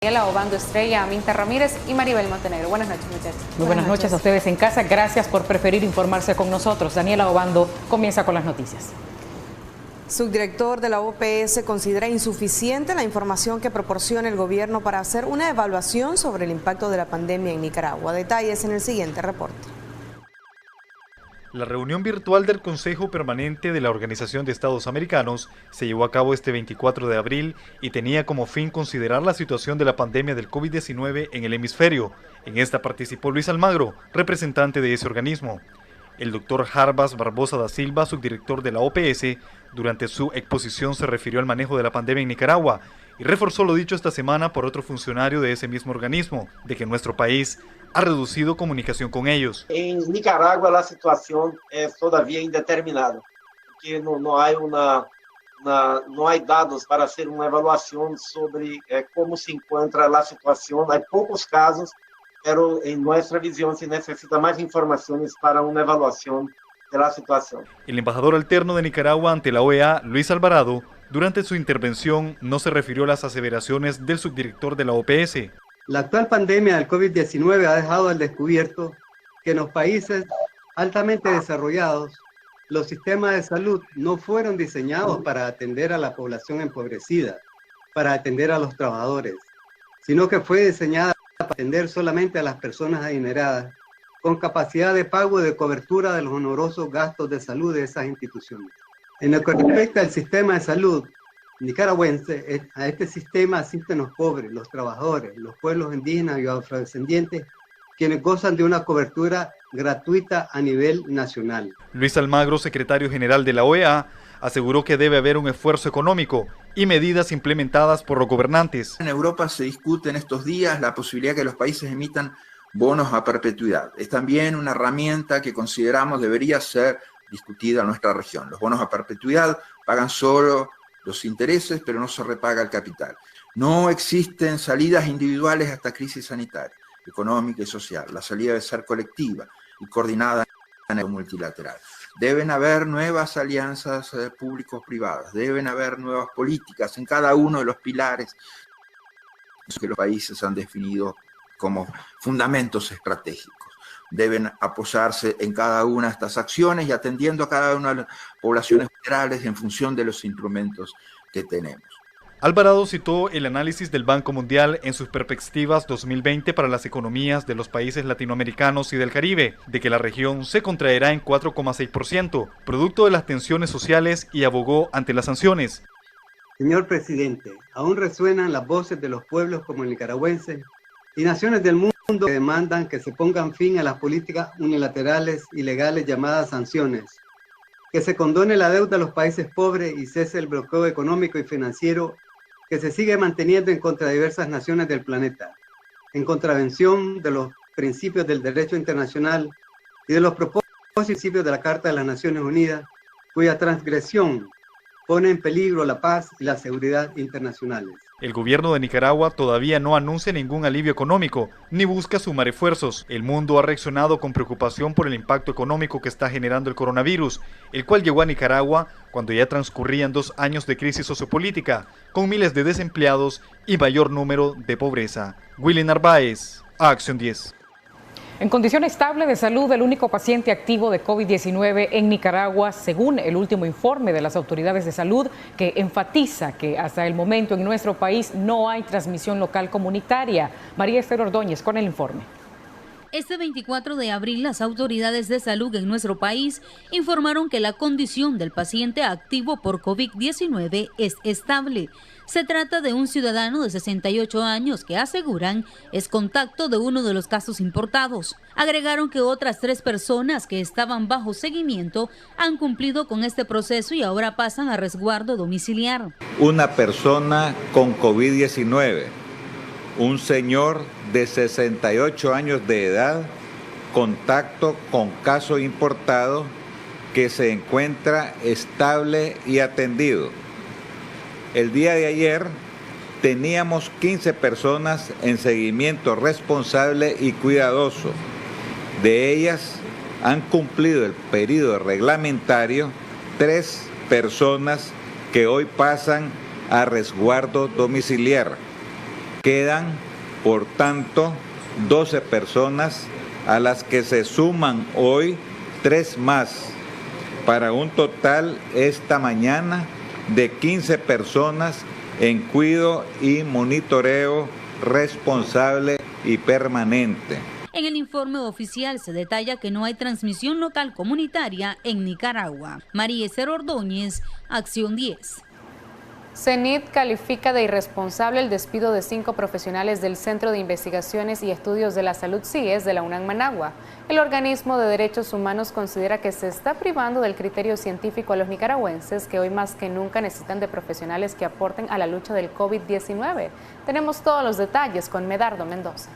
Daniela Obando Estrella, Aminta Ramírez y Maribel Montenegro. Buenas noches, muchachos. Muy buenas noches a ustedes en casa. Gracias por preferir informarse con nosotros. Daniela Obando comienza con las noticias. Subdirector de la OPS considera insuficiente la información que proporciona el gobierno para hacer una evaluación sobre el impacto de la pandemia en Nicaragua. Detalles en el siguiente reporte. La reunión virtual del Consejo Permanente de la Organización de Estados Americanos se llevó a cabo este 24 de abril y tenía como fin considerar la situación de la pandemia del COVID-19 en el hemisferio. En esta participó Luis Almagro, representante de ese organismo. El doctor Jarbas Barbosa da Silva, subdirector de la OPS, durante su exposición se refirió al manejo de la pandemia en Nicaragua y reforzó lo dicho esta semana por otro funcionario de ese mismo organismo, de que nuestro país ha reducido comunicación con ellos. En Nicaragua la situación es todavía indeterminada, porque no hay datos para hacer una evaluación sobre cómo se encuentra la situación. Hay pocos casos, pero en nuestra visión se necesita más informaciones para una evaluación de la situación. El embajador alterno de Nicaragua ante la OEA, Luis Alvarado, durante su intervención no se refirió a las aseveraciones del subdirector de la OPS. La actual pandemia del COVID-19 ha dejado al descubierto que en los países altamente desarrollados, los sistemas de salud no fueron diseñados para atender a la población empobrecida, para atender a los trabajadores, sino que fue diseñada para atender solamente a las personas adineradas, con capacidad de pago y de cobertura de los onerosos gastos de salud de esas instituciones. En lo que respecta al sistema de salud nicaragüense, a este sistema asisten los pobres, los trabajadores, los pueblos indígenas y afrodescendientes, quienes gozan de una cobertura gratuita a nivel nacional. Luis Almagro, secretario general de la OEA, aseguró que debe haber un esfuerzo económico y medidas implementadas por los gobernantes. En Europa se discute en estos días la posibilidad que los países emitan bonos a perpetuidad. Es también una herramienta que consideramos debería ser discutida en nuestra región. Los bonos a perpetuidad pagan solo los intereses, pero no se repaga el capital. No existen salidas individuales a esta crisis sanitaria, económica y social. La salida debe ser colectiva y coordinada en el multilateral. Deben haber nuevas alianzas públicos-privadas, deben haber nuevas políticas en cada uno de los pilares que los países han definido como fundamentos estratégicos. Deben apoyarse en cada una de estas acciones y atendiendo a cada una de las poblaciones vulnerables en función de los instrumentos que tenemos. Alvarado citó el análisis del Banco Mundial en sus perspectivas 2020 para las economías de los países latinoamericanos y del Caribe, de que la región se contraerá en 4,6%, producto de las tensiones sociales, y abogó ante las sanciones. Señor presidente, aún resuenan las voces de los pueblos como el nicaragüense y naciones del mundo que demandan que se pongan fin a las políticas unilaterales y legales llamadas sanciones, que se condone la deuda a los países pobres y cese el bloqueo económico y financiero que se sigue manteniendo en contra de diversas naciones del planeta, en contravención de los principios del derecho internacional y de los principios de la Carta de las Naciones Unidas, cuya transgresión pone en peligro la paz y la seguridad internacionales. El gobierno de Nicaragua todavía no anuncia ningún alivio económico, ni busca sumar esfuerzos. El mundo ha reaccionado con preocupación por el impacto económico que está generando el coronavirus, el cual llegó a Nicaragua cuando ya transcurrían 2 años de crisis sociopolítica, con miles de desempleados y mayor número de pobreza. Willy Narváez, Acción 10. En condición estable de salud, el único paciente activo de COVID-19 en Nicaragua, según el último informe de las autoridades de salud, que enfatiza que hasta el momento en nuestro país no hay transmisión local comunitaria. María Esther Ordóñez con el informe. Este 24 de abril, las autoridades de salud en nuestro país informaron que la condición del paciente activo por COVID-19 es estable. Se trata de un ciudadano de 68 años que aseguran es contacto de uno de los casos importados. Agregaron que otras 3 personas que estaban bajo seguimiento han cumplido con este proceso y ahora pasan a resguardo domiciliar. Una persona con COVID-19, un señor de 68 años de edad, contacto con caso importado que se encuentra estable y atendido. El día de ayer teníamos 15 personas en seguimiento responsable y cuidadoso. De ellas han cumplido el periodo reglamentario 3 personas que hoy pasan a resguardo domiciliar. Quedan, por tanto, 12 personas a las que se suman hoy 3 más, para un total esta mañana de 15 personas en cuidado y monitoreo responsable y permanente. En el informe oficial se detalla que no hay transmisión local comunitaria en Nicaragua. María Esther Ordóñez, Acción 10. CENIT califica de irresponsable el despido de 5 profesionales del Centro de Investigaciones y Estudios de la Salud CIES de la UNAM Managua. El organismo de derechos humanos considera que se está privando del criterio científico a los nicaragüenses que hoy más que nunca necesitan de profesionales que aporten a la lucha del COVID-19. Tenemos todos los detalles con Medardo Mendoza.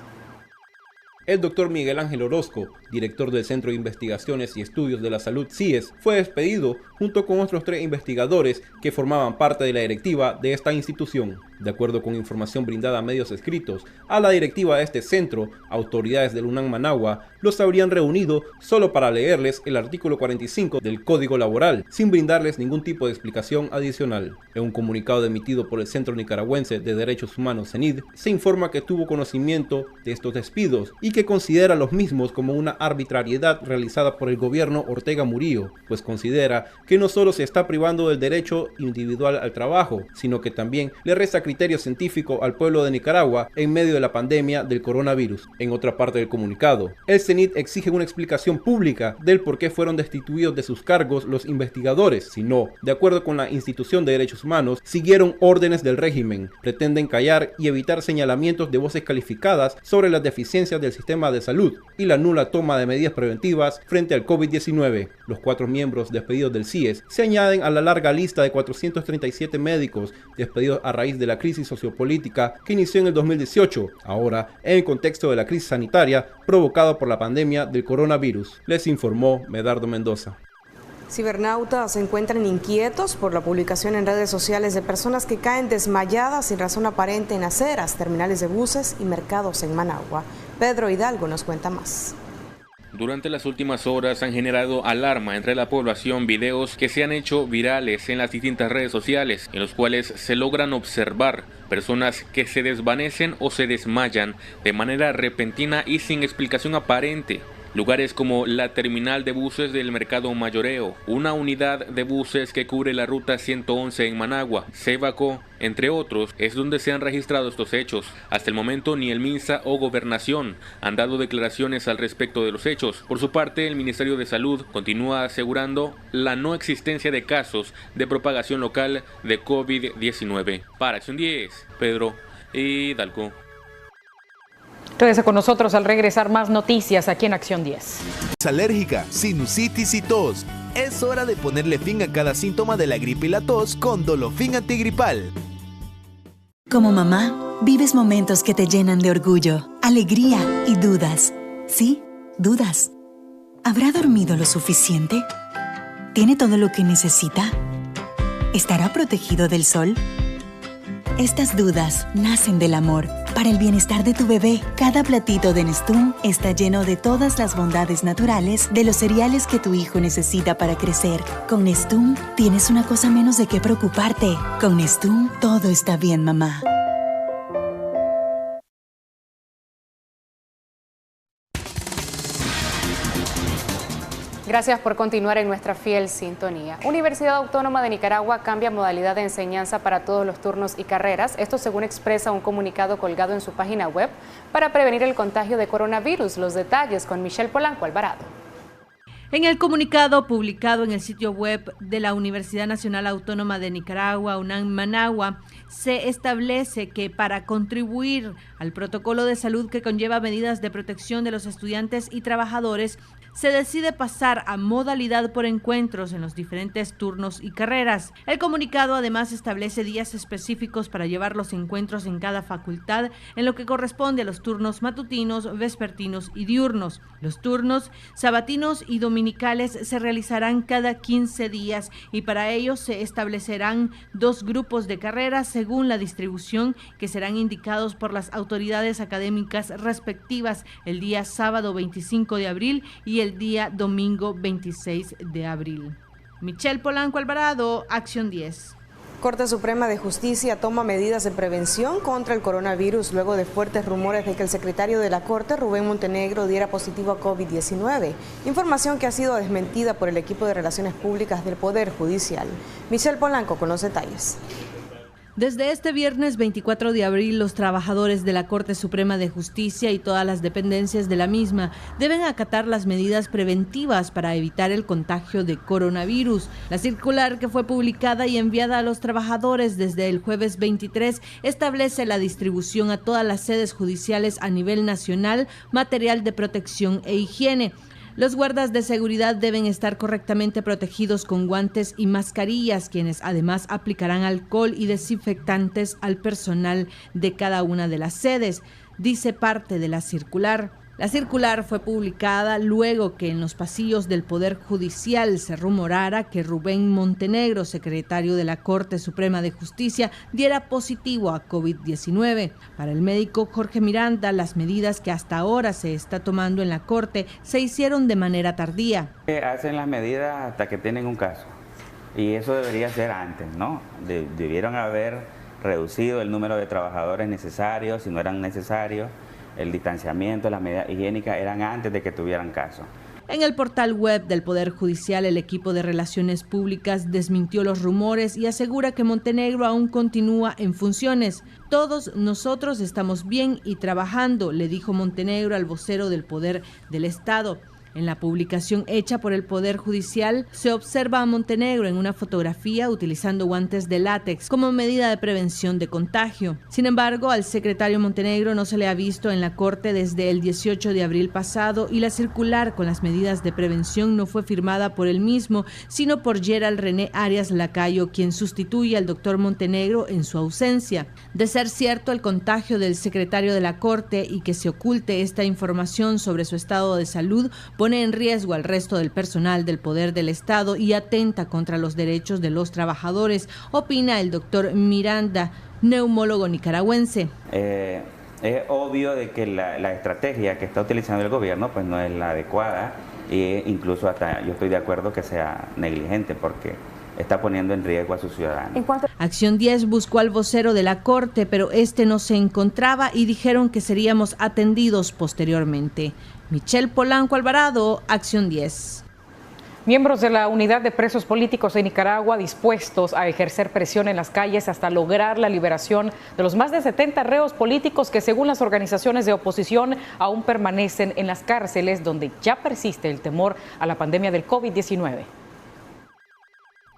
El doctor Miguel Ángel Orozco, director del Centro de Investigaciones y Estudios de la Salud CIES, fue despedido junto con otros 3 investigadores que formaban parte de la directiva de esta institución. De acuerdo con información brindada a medios escritos, a la directiva de este centro, autoridades del UNAM Managua los habrían reunido solo para leerles el artículo 45 del Código Laboral, sin brindarles ningún tipo de explicación adicional. En un comunicado emitido por el Centro Nicaragüense de Derechos Humanos CENID, se informa que tuvo conocimiento de estos despidos y que considera los mismos como una arbitrariedad realizada por el gobierno Ortega Murillo, pues considera que no solo se está privando del derecho individual al trabajo, sino que también le resta criterio científico al pueblo de Nicaragua en medio de la pandemia del coronavirus. En otra parte del comunicado, el CENID exige una explicación pública del por qué fueron destituidos de sus cargos los investigadores, si no, de acuerdo con la institución de derechos humanos, siguieron órdenes del régimen, pretenden callar y evitar señalamientos de voces calificadas sobre las deficiencias del sistema de salud y la nula toma de medidas preventivas frente al COVID-19. Los 4 miembros despedidos del CIES se añaden a la larga lista de 437 médicos despedidos a raíz de la crisis sociopolítica que inició en el 2018, ahora en el contexto de la crisis sanitaria provocada por la pandemia del coronavirus. Les informó Medardo Mendoza. Cibernautas se encuentran inquietos por la publicación en redes sociales de personas que caen desmayadas sin razón aparente en aceras, terminales de buses y mercados en Managua. Pedro Hidalgo nos cuenta más. Durante las últimas horas han generado alarma entre la población videos que se han hecho virales en las distintas redes sociales, en los cuales se logran observar personas que se desvanecen o se desmayan de manera repentina y sin explicación aparente. Lugares como la terminal de buses del Mercado Mayoreo, una unidad de buses que cubre la ruta 111 en Managua, Cebaco, entre otros, es donde se han registrado estos hechos. Hasta el momento ni el MINSA o Gobernación han dado declaraciones al respecto de los hechos. Por su parte, el Ministerio de Salud continúa asegurando la no existencia de casos de propagación local de COVID-19. Para Acción 10, Pedro Hidalgo. Quédese con nosotros al regresar, más noticias aquí en Acción 10. Alérgica, sinusitis y tos. Es hora de ponerle fin a cada síntoma de la gripe y la tos con Dolofin antigripal. Como mamá, vives momentos que te llenan de orgullo, alegría y dudas. Sí, dudas. ¿Habrá dormido lo suficiente? ¿Tiene todo lo que necesita? ¿Estará protegido del sol? Estas dudas nacen del amor. Para el bienestar de tu bebé, cada platito de Nestum está lleno de todas las bondades naturales de los cereales que tu hijo necesita para crecer. Con Nestum tienes una cosa menos de qué preocuparte. Con Nestum todo está bien, mamá. Gracias por continuar en nuestra fiel sintonía. Universidad Autónoma de Nicaragua cambia modalidad de enseñanza para todos los turnos y carreras. Esto según expresa un comunicado colgado en su página web para prevenir el contagio de coronavirus. Los detalles con Michelle Polanco Alvarado. En el comunicado publicado en el sitio web de la Universidad Nacional Autónoma de Nicaragua, UNAM Managua, se establece que para contribuir al protocolo de salud que conlleva medidas de protección de los estudiantes y trabajadores, se decide pasar a modalidad por encuentros en los diferentes turnos y carreras. El comunicado además establece días específicos para llevar los encuentros en cada facultad en lo que corresponde a los turnos matutinos, vespertinos y diurnos. Los turnos sabatinos y dominicales se realizarán cada 15 días y para ello se establecerán 2 grupos de carreras según la distribución que serán indicados por las autoridades académicas respectivas el día sábado 25 de abril y el día domingo 26 de abril. Michelle Polanco Alvarado, Acción 10. Corte Suprema de Justicia toma medidas de prevención contra el coronavirus luego de fuertes rumores de que el secretario de la Corte, Rubén Montenegro, diera positivo a COVID-19. Información que ha sido desmentida por el equipo de Relaciones Públicas del Poder Judicial. Michelle Polanco con los detalles. Desde este viernes 24 de abril, los trabajadores de la Corte Suprema de Justicia y todas las dependencias de la misma deben acatar las medidas preventivas para evitar el contagio de coronavirus. La circular, que fue publicada y enviada a los trabajadores desde el jueves 23, establece la distribución a todas las sedes judiciales a nivel nacional, material de protección e higiene. Los guardas de seguridad deben estar correctamente protegidos con guantes y mascarillas, quienes además aplicarán alcohol y desinfectantes al personal de cada una de las sedes, dice parte de la circular. La circular fue publicada luego que en los pasillos del Poder Judicial se rumorara que Rubén Montenegro, secretario de la Corte Suprema de Justicia, diera positivo a COVID-19. Para el médico Jorge Miranda, las medidas que hasta ahora se está tomando en la Corte se hicieron de manera tardía. Hacen las medidas hasta que tienen un caso, y eso debería ser antes, ¿no? Debieron haber reducido el número de trabajadores necesarios, si no eran necesarios. El distanciamiento, las medidas higiénicas eran antes de que tuvieran caso. En el portal web del Poder Judicial, el equipo de Relaciones Públicas desmintió los rumores y asegura que Montenegro aún continúa en funciones. Todos nosotros estamos bien y trabajando, le dijo Montenegro al vocero del Poder del Estado. En la publicación hecha por el Poder Judicial se observa a Montenegro en una fotografía utilizando guantes de látex como medida de prevención de contagio. Sin embargo, al secretario Montenegro no se le ha visto en la Corte desde el 18 de abril pasado y la circular con las medidas de prevención no fue firmada por él mismo, sino por Gerald René Arias Lacayo, quien sustituye al doctor Montenegro en su ausencia. De ser cierto el contagio del secretario de la Corte y que se oculte esta información sobre su estado de salud, pone en riesgo al resto del personal del Poder del Estado y atenta contra los derechos de los trabajadores, opina el doctor Miranda, neumólogo nicaragüense. Es obvio de que la estrategia que está utilizando el gobierno pues no es la adecuada, e incluso hasta yo estoy de acuerdo que sea negligente porque está poniendo en riesgo a sus ciudadanos. Acción 10 buscó al vocero de la Corte, pero este no se encontraba y dijeron que seríamos atendidos posteriormente. Michelle Polanco Alvarado, Acción 10. Miembros de la Unidad de Presos Políticos de Nicaragua dispuestos a ejercer presión en las calles hasta lograr la liberación de los más de 70 reos políticos que, según las organizaciones de oposición, aún permanecen en las cárceles donde ya persiste el temor a la pandemia del COVID-19.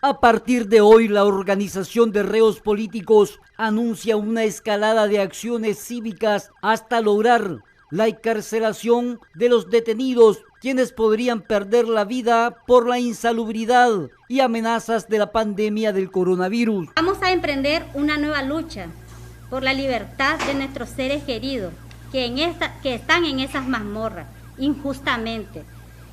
A partir de hoy, la Organización de Reos Políticos anuncia una escalada de acciones cívicas hasta lograr la encarcelación de los detenidos, quienes podrían perder la vida por la insalubridad y amenazas de la pandemia del coronavirus. Vamos a emprender una nueva lucha por la libertad de nuestros seres queridos que están en esas mazmorras injustamente.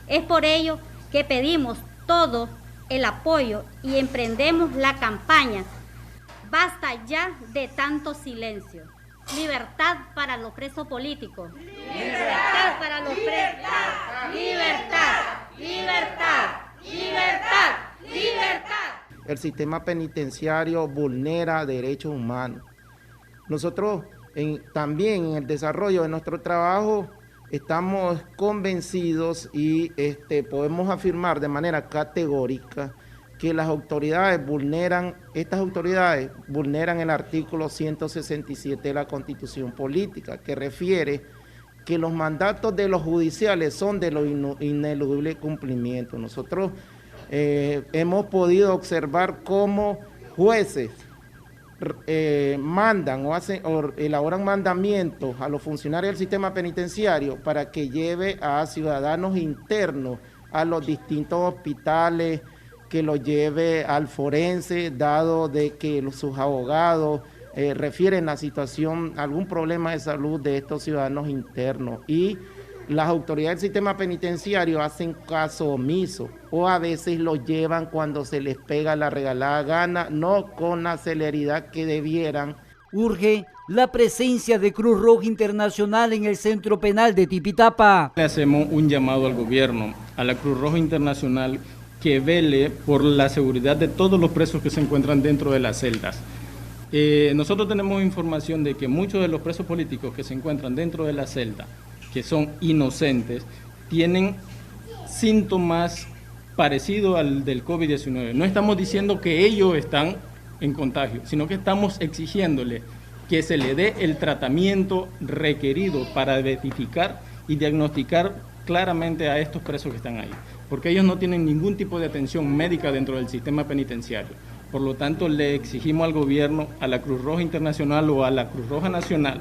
Es por ello que pedimos todo el apoyo y emprendemos la campaña Basta ya de tanto silencio. Libertad para los presos políticos. Libertad para los presos. Libertad, libertad, libertad, libertad. El sistema penitenciario vulnera derechos humanos. Nosotros también en el desarrollo de nuestro trabajo estamos convencidos y podemos afirmar de manera categórica que estas autoridades vulneran el artículo 167 de la Constitución Política, que refiere que los mandatos de los judiciales son de lo ineludible cumplimiento. Nosotros hemos podido observar cómo jueces mandan o elaboran mandamientos a los funcionarios del sistema penitenciario para que lleve a ciudadanos internos a los distintos hospitales, que lo lleve al forense, dado de que sus abogados refieren la situación, algún problema de salud de estos ciudadanos internos. Y las autoridades del sistema penitenciario hacen caso omiso o a veces lo llevan cuando se les pega la regalada gana, no con la celeridad que debieran. Urge la presencia de Cruz Roja Internacional en el Centro Penal de Tipitapa. Le hacemos un llamado al gobierno, a la Cruz Roja Internacional, que vele por la seguridad de todos los presos que se encuentran dentro de las celdas. Nosotros tenemos información de que muchos de los presos políticos que se encuentran dentro de la celda, que son inocentes, tienen síntomas parecidos al del COVID-19. No estamos diciendo que ellos están en contagio, sino que estamos exigiéndole que se le dé el tratamiento requerido para identificar y diagnosticar claramente a estos presos que están ahí, porque ellos no tienen ningún tipo de atención médica dentro del sistema penitenciario. Por lo tanto, le exigimos al gobierno, a la Cruz Roja Internacional o a la Cruz Roja Nacional,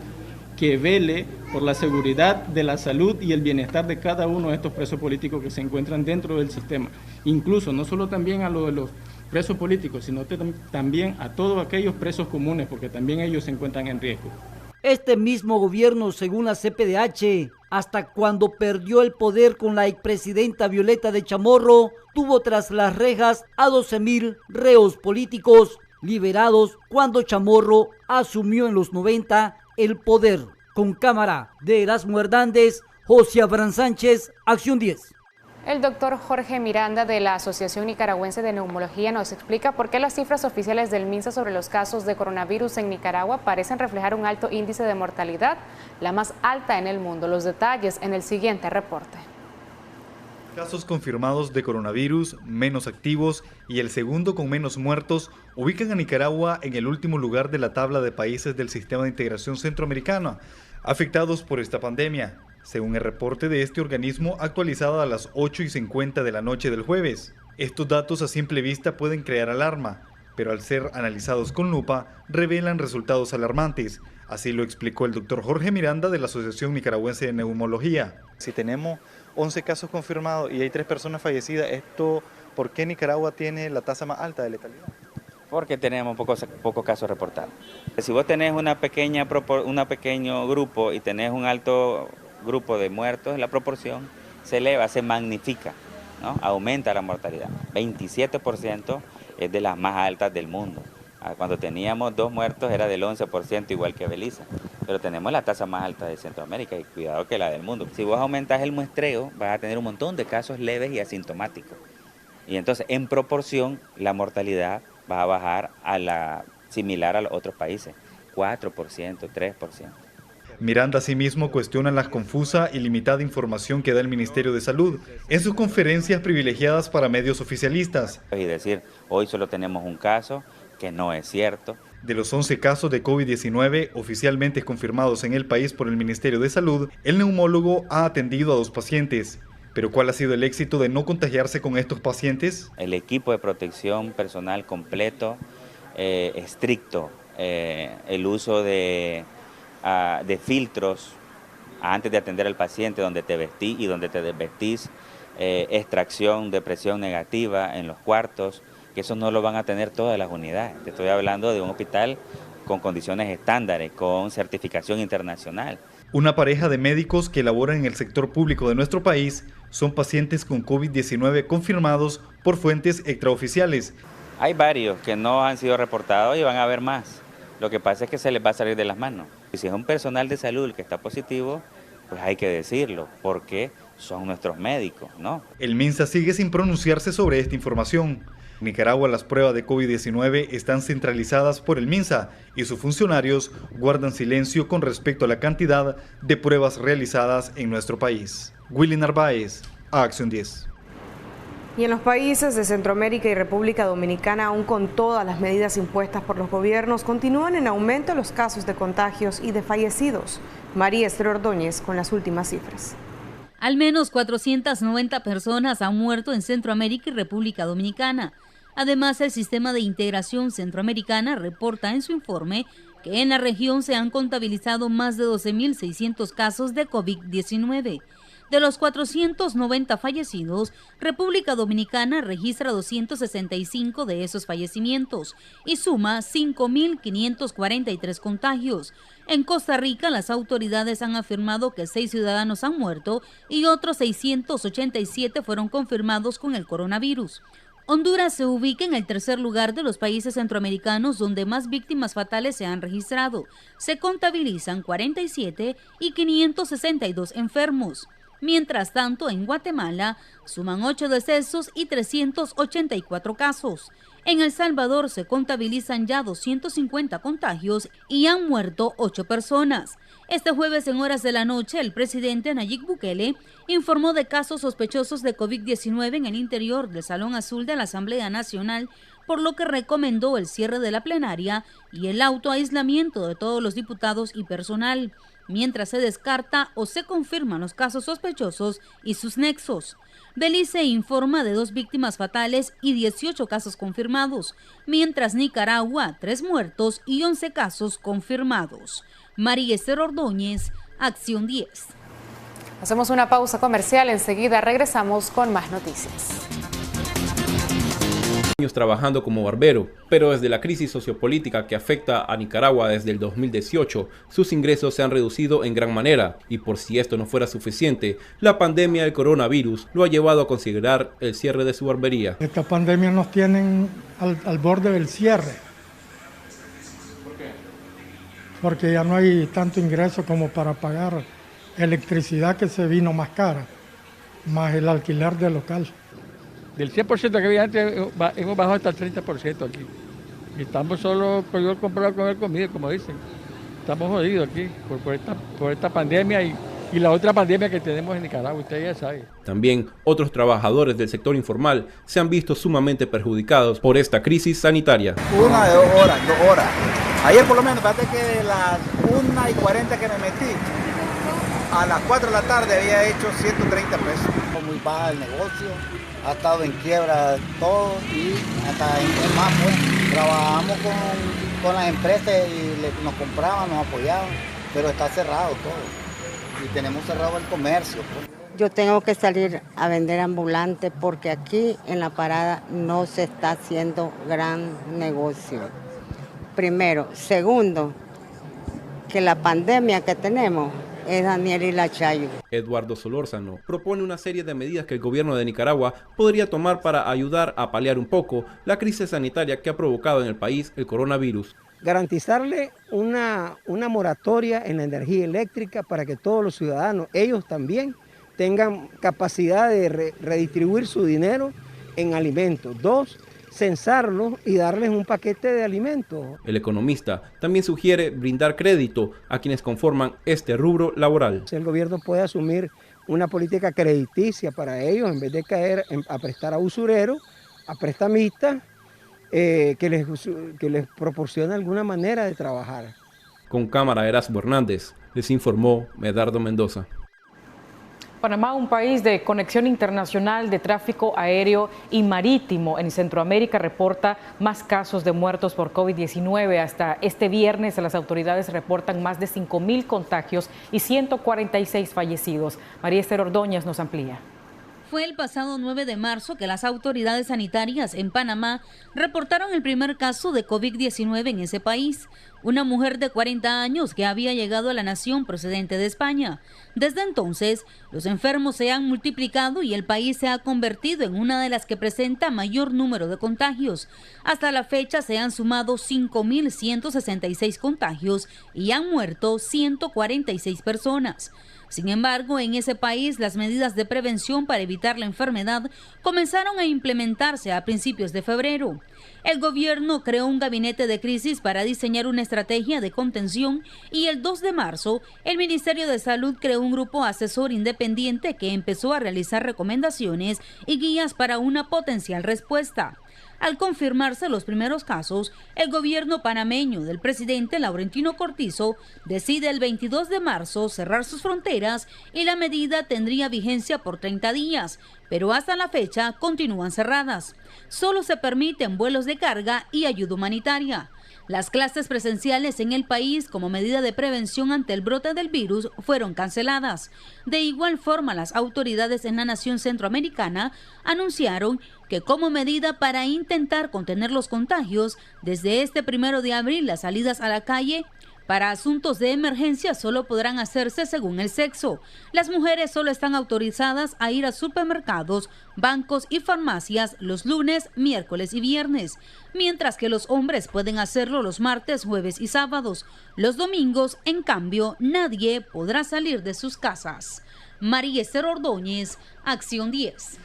que vele por la seguridad de la salud y el bienestar de cada uno de estos presos políticos que se encuentran dentro del sistema. Incluso, no solo también a lo de los presos políticos, sino también a todos aquellos presos comunes, porque también ellos se encuentran en riesgo. Este mismo gobierno, según la CPDH, hasta cuando perdió el poder con la expresidenta Violeta de Chamorro, tuvo tras las rejas a 12,000 reos políticos liberados cuando Chamorro asumió en los 90 el poder. Con cámara de Erasmo Hernández, José Abraham Sánchez, Acción 10. El doctor Jorge Miranda de la Asociación Nicaragüense de Neumología nos explica por qué las cifras oficiales del MINSA sobre los casos de coronavirus en Nicaragua parecen reflejar un alto índice de mortalidad, la más alta en el mundo. Los detalles en el siguiente reporte. Casos confirmados de coronavirus, menos activos y el segundo con menos muertos ubican a Nicaragua en el último lugar de la tabla de países del Sistema de Integración Centroamericana afectados por esta pandemia, según el reporte de este organismo actualizado a las 8:50 de la noche del jueves. Estos datos a simple vista pueden crear alarma, pero al ser analizados con lupa revelan resultados alarmantes. Así lo explicó el doctor Jorge Miranda de la Asociación Nicaragüense de Neumología. Si tenemos 11 casos confirmados y hay 3 personas fallecidas, ¿por qué Nicaragua tiene la tasa más alta de letalidad? Porque tenemos pocos casos reportados. Si vos tenés un pequeño grupo y tenés un alto grupo de muertos, la proporción se eleva, se magnifica, ¿no? Aumenta la mortalidad. 27% es de las más altas del mundo. Cuando teníamos 2 muertos era del 11%, igual que Belice, pero tenemos la tasa más alta de Centroamérica y cuidado que la del mundo. Si vos aumentás el muestreo, vas a tener un montón de casos leves y asintomáticos. Y entonces, en proporción, la mortalidad va a bajar similar a los otros países, 4%, 3%. Miranda asimismo cuestiona la confusa y limitada información que da el Ministerio de Salud en sus conferencias privilegiadas para medios oficialistas. Y decir, hoy solo tenemos un caso, que no es cierto. De los 11 casos de COVID-19 oficialmente confirmados en el país por el Ministerio de Salud, el neumólogo ha atendido a 2 pacientes. ¿Pero cuál ha sido el éxito de no contagiarse con estos pacientes? El equipo de protección personal completo, estricto, el uso de filtros antes de atender al paciente, donde te vestís y donde te desvestís, extracción de presión negativa en los cuartos, que eso no lo van a tener todas las unidades. Te estoy hablando de un hospital con condiciones estándares, con certificación internacional. Una pareja de médicos que laboran en el sector público de nuestro país son pacientes con COVID-19 confirmados por fuentes extraoficiales. Hay varios que no han sido reportados y van a haber más. Lo que pasa es que se les va a salir de las manos. Y si es un personal de salud el que está positivo, pues hay que decirlo, porque son nuestros médicos, ¿no? El MINSA sigue sin pronunciarse sobre esta información. En Nicaragua las pruebas de COVID-19 están centralizadas por el MINSA y sus funcionarios guardan silencio con respecto a la cantidad de pruebas realizadas en nuestro país. Willy Narváez, Acción 10. Y en los países de Centroamérica y República Dominicana, aún con todas las medidas impuestas por los gobiernos, continúan en aumento los casos de contagios y de fallecidos. María Esther Ordóñez con las últimas cifras. Al menos 490 personas han muerto en Centroamérica y República Dominicana. Además, el Sistema de Integración Centroamericana reporta en su informe que en la región se han contabilizado más de 12.600 casos de COVID-19. De los 490 fallecidos, República Dominicana registra 265 de esos fallecimientos y suma 5.543 contagios. En Costa Rica, las autoridades han afirmado que 6 ciudadanos han muerto y otros 687 fueron confirmados con el coronavirus. Honduras se ubica en el tercer lugar de los países centroamericanos donde más víctimas fatales se han registrado. Se contabilizan 47 y 562 enfermos. Mientras tanto, en Guatemala suman 8 decesos y 384 casos. En El Salvador se contabilizan ya 250 contagios y han muerto 8 personas. Este jueves en horas de la noche, el presidente Nayib Bukele informó de casos sospechosos de COVID-19 en el interior del Salón Azul de la Asamblea Nacional, por lo que recomendó el cierre de la plenaria y el autoaislamiento de todos los diputados y personal, mientras se descarta o se confirman los casos sospechosos y sus nexos. Belice informa de 2 víctimas fatales y 18 casos confirmados, mientras Nicaragua 3 muertos y 11 casos confirmados. María Esther Ordóñez, Acción 10. Hacemos una pausa comercial, enseguida regresamos con más noticias. Años trabajando como barbero, pero desde la crisis sociopolítica que afecta a Nicaragua desde el 2018, sus ingresos se han reducido en gran manera, y por si esto no fuera suficiente, la pandemia del coronavirus lo ha llevado a considerar el cierre de su barbería. Esta pandemia nos tiene al borde del cierre. ¿Por qué? Porque ya no hay tanto ingreso como para pagar electricidad, que se vino más cara, más el alquiler del local. Del 100% que había antes, hemos bajado hasta el 30% aquí. Y estamos solo con yo comprar comer comida, como dicen. Estamos jodidos aquí por esta pandemia y la otra pandemia que tenemos en Nicaragua, usted ya sabe. También otros trabajadores del sector informal se han visto sumamente perjudicados por esta crisis sanitaria. 1 de 2 horas. Ayer por lo menos, fíjate que de las 1:40 que me metí, a las 4 de la tarde había hecho 130 pesos. Muy baja el negocio, ha estado en quiebra todo y hasta más pues. Trabajamos con las empresas y nos compraban, nos apoyaban, pero está cerrado todo y tenemos cerrado el comercio. Pues. Yo tengo que salir a vender ambulante porque aquí en la parada no se está haciendo gran negocio. Primero. Segundo, que la pandemia que tenemos es Daniel y la Chayo. Eduardo Solórzano propone una serie de medidas que el gobierno de Nicaragua podría tomar para ayudar a paliar un poco la crisis sanitaria que ha provocado en el país el coronavirus. Garantizarle una moratoria en la energía eléctrica para que todos los ciudadanos, ellos también, tengan capacidad de redistribuir su dinero en alimentos. 2, censarlos y darles un paquete de alimentos. El economista también sugiere brindar crédito a quienes conforman este rubro laboral. El gobierno puede asumir una política crediticia para ellos en vez de caer a prestar a usureros, a prestamistas, que les proporcione alguna manera de trabajar. Con cámara Erasmo Hernández, les informó Medardo Mendoza. Panamá, un país de conexión internacional de tráfico aéreo y marítimo en Centroamérica, reporta más casos de muertos por COVID-19. Hasta este viernes, las autoridades reportan más de 5.000 contagios y 146 fallecidos. María Esther Ordóñez nos amplía. Fue el pasado 9 de marzo que las autoridades sanitarias en Panamá reportaron el primer caso de COVID-19 en ese país. Una mujer de 40 años que había llegado a la nación procedente de España. Desde entonces, los enfermos se han multiplicado y el país se ha convertido en una de las que presenta mayor número de contagios. Hasta la fecha se han sumado 5.166 contagios y han muerto 146 personas. Sin embargo, en ese país las medidas de prevención para evitar la enfermedad comenzaron a implementarse a principios de febrero. El gobierno creó un gabinete de crisis para diseñar una estrategia de contención y el 2 de marzo el Ministerio de Salud creó un grupo asesor independiente que empezó a realizar recomendaciones y guías para una potencial respuesta. Al confirmarse los primeros casos, el gobierno panameño del presidente Laurentino Cortizo decide el 22 de marzo cerrar sus fronteras y la medida tendría vigencia por 30 días, pero hasta la fecha continúan cerradas. Solo se permiten vuelos de carga y ayuda humanitaria. Las clases presenciales en el país como medida de prevención ante el brote del virus fueron canceladas. De igual forma, las autoridades en la nación centroamericana anunciaron que como medida para intentar contener los contagios, desde este 1 de abril las salidas a la calle Para asuntos de emergencia solo podrán hacerse según el sexo. Las mujeres solo están autorizadas a ir a supermercados, bancos y farmacias los lunes, miércoles y viernes, mientras que los hombres pueden hacerlo los martes, jueves y sábados. Los domingos, en cambio, nadie podrá salir de sus casas. María Esther Ordóñez, Acción 10.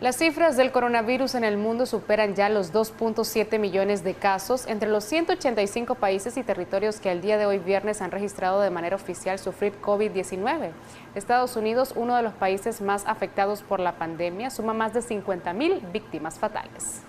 Las cifras del coronavirus en el mundo superan ya los 2.7 millones de casos entre los 185 países y territorios que al día de hoy viernes han registrado de manera oficial sufrir COVID-19. Estados Unidos, uno de los países más afectados por la pandemia, suma más de 50.000 víctimas fatales.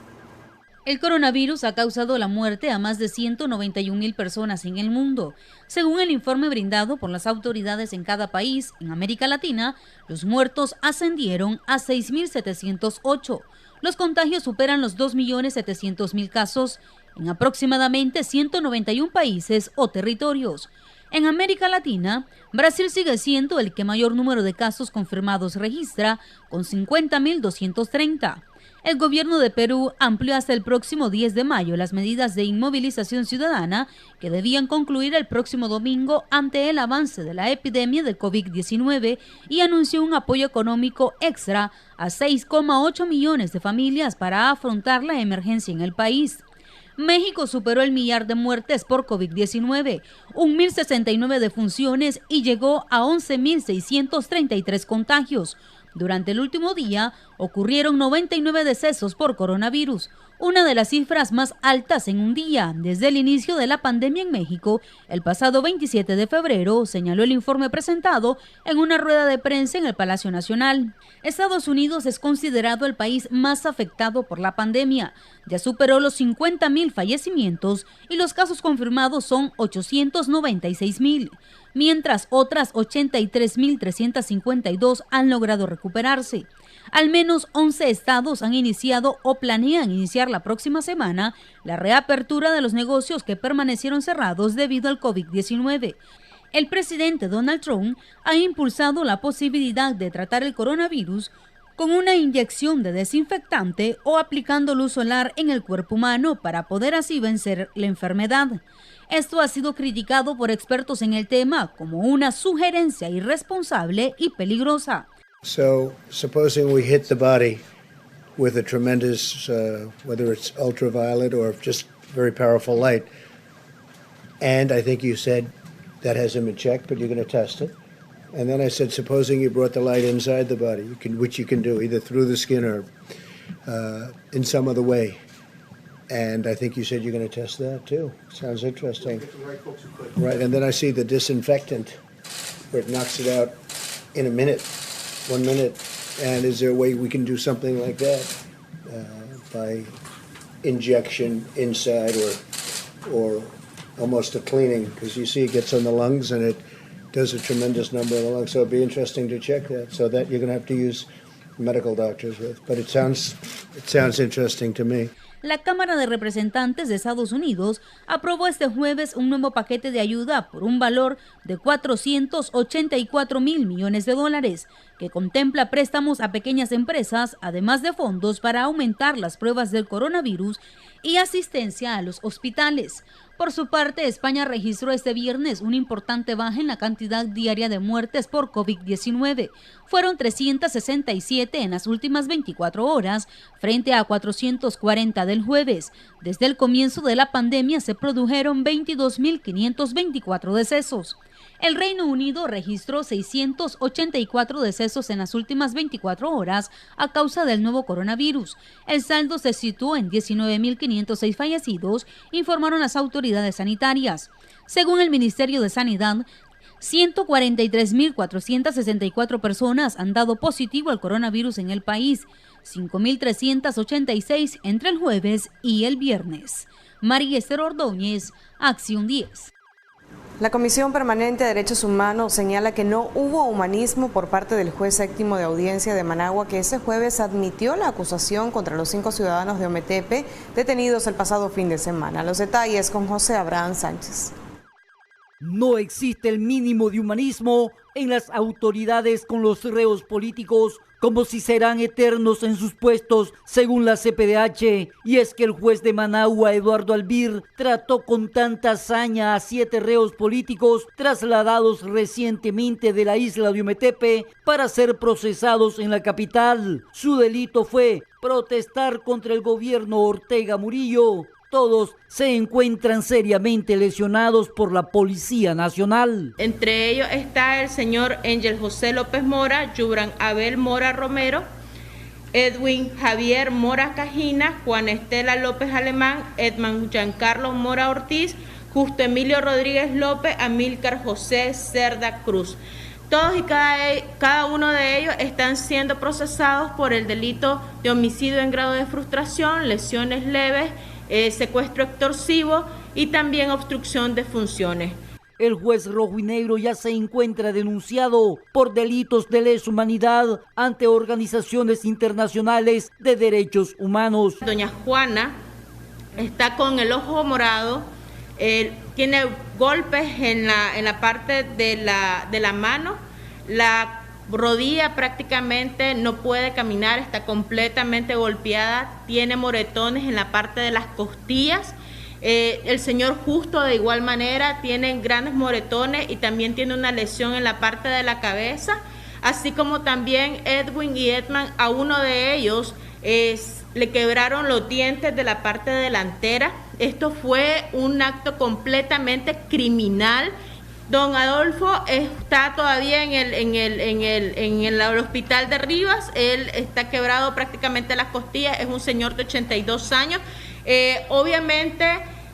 El coronavirus ha causado la muerte a más de 191.000 personas en el mundo. Según el informe brindado por las autoridades en cada país, en América Latina, los muertos ascendieron a 6.708. Los contagios superan los 2.700.000 casos en aproximadamente 191 países o territorios. En América Latina, Brasil sigue siendo el que mayor número de casos confirmados registra, con 50.230. El gobierno de Perú amplió hasta el próximo 10 de mayo las medidas de inmovilización ciudadana que debían concluir el próximo domingo ante el avance de la epidemia del COVID-19 y anunció un apoyo económico extra a 6,8 millones de familias para afrontar la emergencia en el país. México superó el millar de muertes por COVID-19, 1.069 defunciones y llegó a 11.633 contagios. Durante el último día ocurrieron 99 decesos por coronavirus, una de las cifras más altas en un día desde el inicio de la pandemia en México. El pasado 27 de febrero, señaló el informe presentado en una rueda de prensa en el Palacio Nacional. Estados Unidos es considerado el país más afectado por la pandemia. Ya superó los 50.000 fallecimientos y los casos confirmados son 896.000. Mientras otras 83.352 han logrado recuperarse. Al menos 11 estados han iniciado o planean iniciar la próxima semana la reapertura de los negocios que permanecieron cerrados debido al COVID-19. El presidente Donald Trump ha impulsado la posibilidad de tratar el coronavirus con una inyección de desinfectante o aplicando luz solar en el cuerpo humano para poder así vencer la enfermedad. Esto ha sido criticado por expertos en el tema como una sugerencia irresponsable y peligrosa. So, supposing we hit the body with a tremendous, whether it's ultraviolet or just very powerful light, and I think you said that hasn't been checked, but you're going to test it. And then I said, supposing you brought the light inside the body, which you can do either through the skin or in some other way. And I think you said you're going to test that too. Sounds interesting. Right, and then I see the disinfectant, where it knocks it out in a minute, 1 minute. And is there a way we can do something like that by injection inside or almost a cleaning? Because you see it gets on the lungs and it does a tremendous number of the lungs. So it'd be interesting to check that. So that you're going to have to use medical doctors with. But it sounds interesting to me. La Cámara de Representantes de Estados Unidos aprobó este jueves un nuevo paquete de ayuda por un valor de $484.000 millones, que contempla préstamos a pequeñas empresas, además de fondos para aumentar las pruebas del coronavirus y asistencia a los hospitales. Por su parte, España registró este viernes una importante baja en la cantidad diaria de muertes por COVID-19. Fueron 367 en las últimas 24 horas, frente a 440 del jueves. Desde el comienzo de la pandemia se produjeron 22.524 decesos. El Reino Unido registró 684 decesos en las últimas 24 horas a causa del nuevo coronavirus. El saldo se situó en 19.506 fallecidos, informaron las autoridades sanitarias. Según el Ministerio de Sanidad, 143.464 personas han dado positivo al coronavirus en el país, 5.386 entre el jueves y el viernes. María Esther Ordóñez, Acción 10. La Comisión Permanente de Derechos Humanos señala que no hubo humanismo por parte del juez séptimo de audiencia de Managua, que ese jueves admitió la acusación contra los 5 ciudadanos de Ometepe detenidos el pasado fin de semana. Los detalles con José Abraham Sánchez. No existe el mínimo de humanismo en las autoridades con los reos políticos, como si serán eternos en sus puestos, según la CPDH. Y es que el juez de Managua, Eduardo Albir, trató con tanta hazaña a 7 reos políticos trasladados recientemente de la isla de Ometepe para ser procesados en la capital. Su delito fue protestar contra el gobierno Ortega Murillo. Todos se encuentran seriamente lesionados por la Policía Nacional. Entre ellos está el señor Ángel José López Mora, Yubran Abel Mora Romero, Edwin Javier Mora Cajina, Juan Estela López Alemán, Edman Giancarlo Mora Ortiz, Justo Emilio Rodríguez López, Amílcar José Cerda Cruz. Todos y cada uno de ellos están siendo procesados por el delito de homicidio en grado de frustración, lesiones leves, secuestro extorsivo y también obstrucción de funciones. El juez rojo y negro ya se encuentra denunciado por delitos de lesa humanidad ante organizaciones internacionales de derechos humanos. Doña Juana está con el ojo morado, tiene golpes en la parte de la mano, la rodilla prácticamente no puede caminar, está completamente golpeada, tiene moretones en la parte de las costillas. El señor Justo de igual manera tiene grandes moretones y también tiene una lesión en la parte de la cabeza, así como también Edwin y Edman, a uno de ellos le quebraron los dientes de la parte delantera. Esto fue un acto completamente criminal. Don Adolfo está todavía en el hospital de Rivas. Él está quebrado prácticamente las costillas, es un señor de 82 años. Obviamente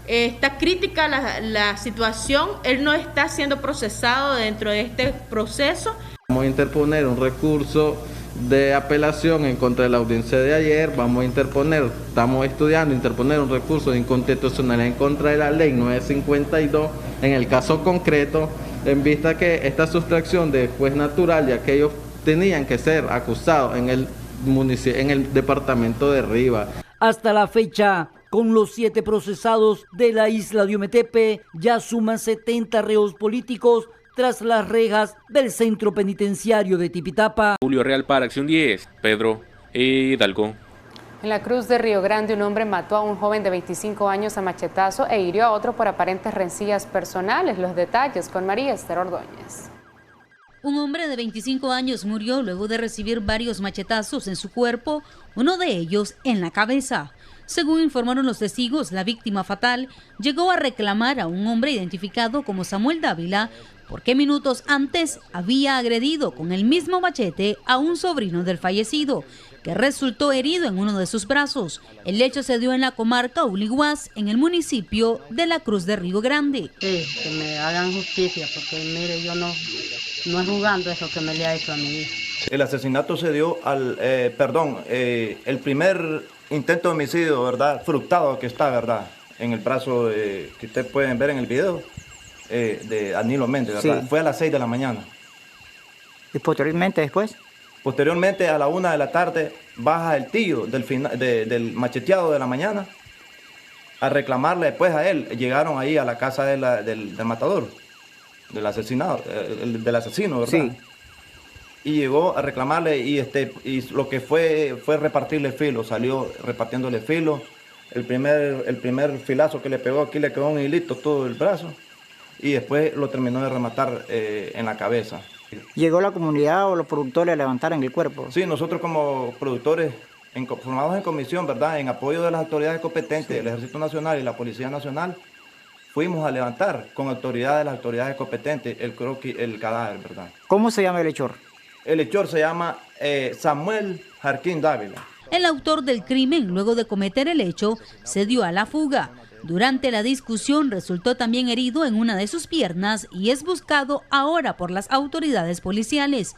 está crítica la situación, él no está siendo procesado dentro de este proceso. Vamos a interponer un recurso de apelación en contra de la audiencia de ayer, estamos estudiando interponer un recurso de inconstitucionalidad en contra de la ley 952 en el caso concreto, en vista que esta sustracción de juez natural, ya que ellos tenían que ser acusados en el departamento de Rivas. Hasta la fecha, con los 7 procesados de la isla de Ometepe, ya suman 70 reos políticos tras las rejas del centro penitenciario de Tipitapa. Julio Real para Acción 10, Pedro Hidalgo. En la Cruz de Río Grande, un hombre mató a un joven de 25 años a machetazo e hirió a otro por aparentes rencillas personales. Los detalles con María Esther Ordóñez. Un hombre de 25 años murió luego de recibir varios machetazos en su cuerpo, uno de ellos en la cabeza. Según informaron los testigos, la víctima fatal llegó a reclamar a un hombre identificado como Samuel Dávila porque minutos antes había agredido con el mismo machete a un sobrino del fallecido, que resultó herido en uno de sus brazos. El hecho se dio en la comarca Uliguas, en el municipio de la Cruz de Río Grande. Sí, que me hagan justicia, porque mire, yo no es jugando eso que me le ha hecho a mi hija. El asesinato se dio el primer intento de homicidio, ¿verdad? Fructado que está, ¿verdad? En el brazo que ustedes pueden ver en el video. De Anilo Méndez, ¿verdad? Sí. Fue a las 6 de la mañana. ¿Y posteriormente después? Posteriormente a la 1 de la tarde baja el tío del macheteado de la mañana a reclamarle después a él. Llegaron ahí a la casa del matador, del asesinado, del asesino, ¿verdad? Sí. Y llegó a reclamarle y lo que fue repartirle filo, salió repartiéndole filo. El primer filazo que le pegó aquí le quedó un hilito todo el brazo. Y después lo terminó de rematar en la cabeza. ¿Llegó la comunidad o los productores a levantar en el cuerpo? Sí, nosotros como productores formados en comisión, ¿verdad? En apoyo de las autoridades competentes, el Ejército Nacional y la Policía Nacional, fuimos a levantar con autoridad de las autoridades competentes el cadáver, ¿verdad? ¿Cómo se llama el hechor? El hechor se llama Samuel Jarquín Dávila. El autor del crimen, luego de cometer el hecho, se dio a la fuga. Durante la discusión resultó también herido en una de sus piernas y es buscado ahora por las autoridades policiales.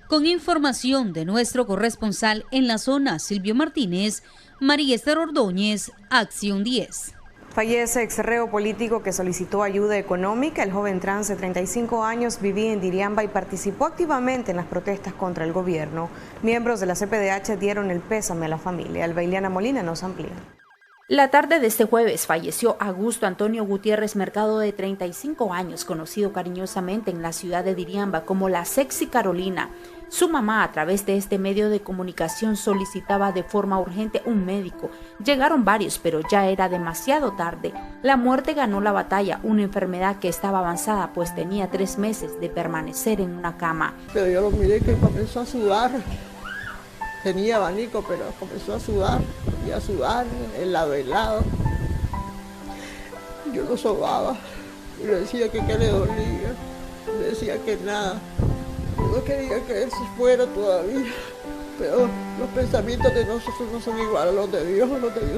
Con información de nuestro corresponsal en la zona, Silvio Martínez, María Esther Ordóñez, Acción 10. Fallece ex reo político que solicitó ayuda económica. El joven trans de 35 años vivía en Diriamba y participó activamente en las protestas contra el gobierno. Miembros de la CPDH dieron el pésame a la familia. Albailiana Molina nos amplía. La tarde de este jueves falleció Augusto Antonio Gutiérrez Mercado, de 35 años, conocido cariñosamente en la ciudad de Diriamba como la Sexy Carolina. Su mamá, a través de este medio de comunicación, solicitaba de forma urgente un médico. Llegaron varios, pero ya era demasiado tarde. La muerte ganó la batalla, una enfermedad que estaba avanzada, pues tenía 3 meses de permanecer en una cama. Pero yo lo miré que comenzó a sudar. Tenía abanico, pero comenzó a sudar, y a sudar, helado. Yo lo sobaba, y le decía que qué le dolía, le decía que nada. Yo no quería que él se fuera todavía, pero los pensamientos de nosotros no son iguales a los de Dios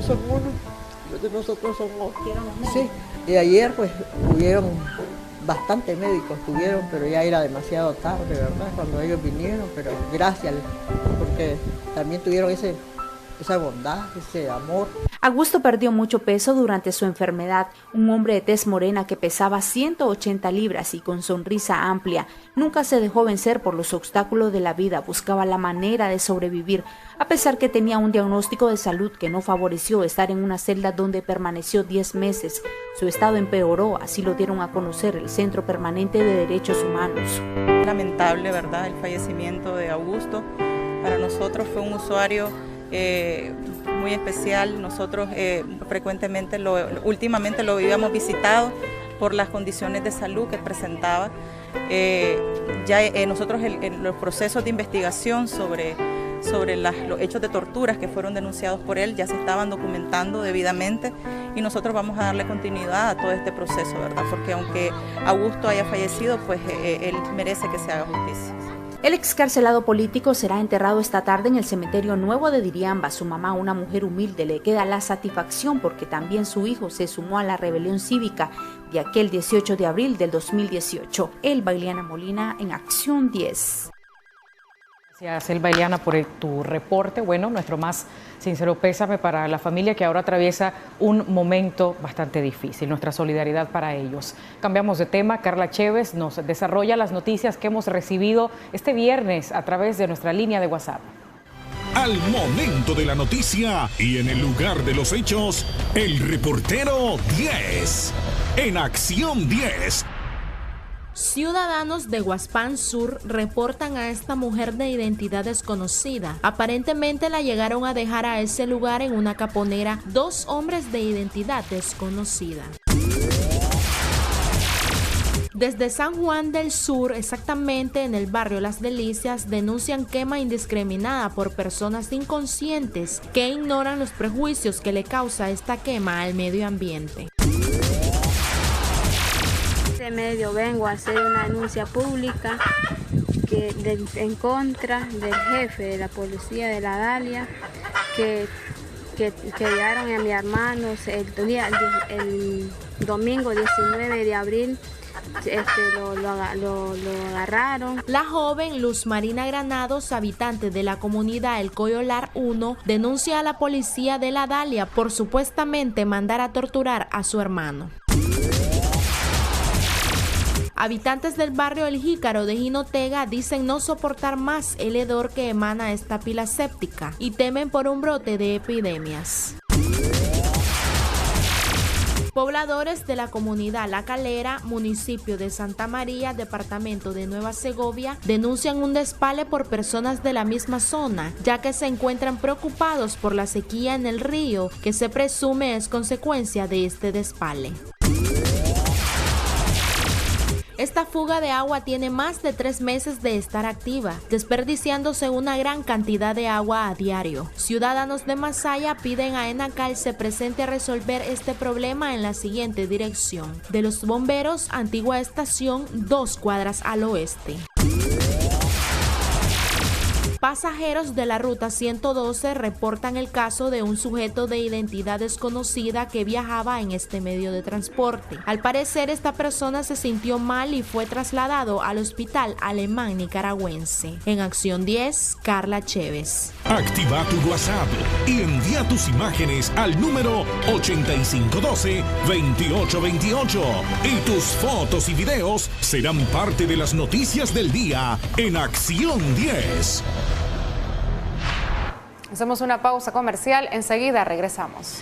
son uno, los de nosotros son otros. Sí, y ayer pues hubieron bastantes médicos, pero ya era demasiado tarde, ¿verdad? Cuando ellos vinieron, pero gracias, porque también tuvieron esa bondad, ese amor. Augusto perdió mucho peso durante su enfermedad, un hombre de tez morena que pesaba 180 libras y con sonrisa amplia. Nunca se dejó vencer por los obstáculos de la vida, buscaba la manera de sobrevivir, a pesar que tenía un diagnóstico de salud que no favoreció estar en una celda donde permaneció 10 meses. Su estado empeoró, así lo dieron a conocer el Centro Permanente de Derechos Humanos. Lamentable, ¿verdad?, el fallecimiento de Augusto. Para nosotros fue un usuario muy especial. Nosotros últimamente lo habíamos visitado por las condiciones de salud que presentaba. Nosotros en los procesos de investigación sobre los hechos de torturas que fueron denunciados por él ya se estaban documentando debidamente, y nosotros vamos a darle continuidad a todo este proceso, ¿verdad? Porque aunque Augusto haya fallecido, pues él merece que se haga justicia. El excarcelado político será enterrado esta tarde en el cementerio nuevo de Diriamba. Su mamá, una mujer humilde, le queda la satisfacción porque también su hijo se sumó a la rebelión cívica de aquel 18 de abril del 2018. Elba Ileana Molina, en Acción 10. Gracias, Elba Ileana, por tu reporte. Bueno, nuestro más sincero pésame para la familia que ahora atraviesa un momento bastante difícil. Nuestra solidaridad para ellos. Cambiamos de tema. Carla Chévez nos desarrolla las noticias que hemos recibido este viernes a través de nuestra línea de WhatsApp. Al momento de la noticia y en el lugar de los hechos, el reportero 10. En Acción 10. Ciudadanos de Guaspán Sur reportan a esta mujer de identidad desconocida. Aparentemente la llegaron a dejar a ese lugar en una caponera 2 hombres de identidad desconocida. Desde San Juan del Sur, exactamente en el barrio Las Delicias, denuncian quema indiscriminada por personas inconscientes que ignoran los prejuicios que le causa esta quema al medio ambiente. Medio vengo a hacer una denuncia pública en contra del jefe de la policía de la Dalia que llegaron a mi hermano el domingo 19 de abril. Lo agarraron. La joven Luz Marina Granados, habitante de la comunidad El Coyolar 1, denuncia a la policía de la Dalia por supuestamente mandar a torturar a su hermano. Habitantes del barrio El Jícaro de Jinotega dicen no soportar más el hedor que emana esta pila séptica y temen por un brote de epidemias. Pobladores de la comunidad La Calera, municipio de Santa María, departamento de Nueva Segovia, denuncian un despale por personas de la misma zona, ya que se encuentran preocupados por la sequía en el río, que se presume es consecuencia de este despale. Esta fuga de agua tiene más de 3 meses de estar activa, desperdiciándose una gran cantidad de agua a diario. Ciudadanos de Masaya piden a Enacal se presente a resolver este problema en la siguiente dirección: de los bomberos, antigua estación, 2 cuadras al oeste. Pasajeros de la ruta 112 reportan el caso de un sujeto de identidad desconocida que viajaba en este medio de transporte. Al parecer, esta persona se sintió mal y fue trasladado al hospital alemán nicaragüense. En Acción 10, Carla Chévez. Activa tu WhatsApp y envía tus imágenes al número 8512-2828 y tus fotos y videos serán parte de las noticias del día en Acción 10. Hacemos una pausa comercial, enseguida regresamos.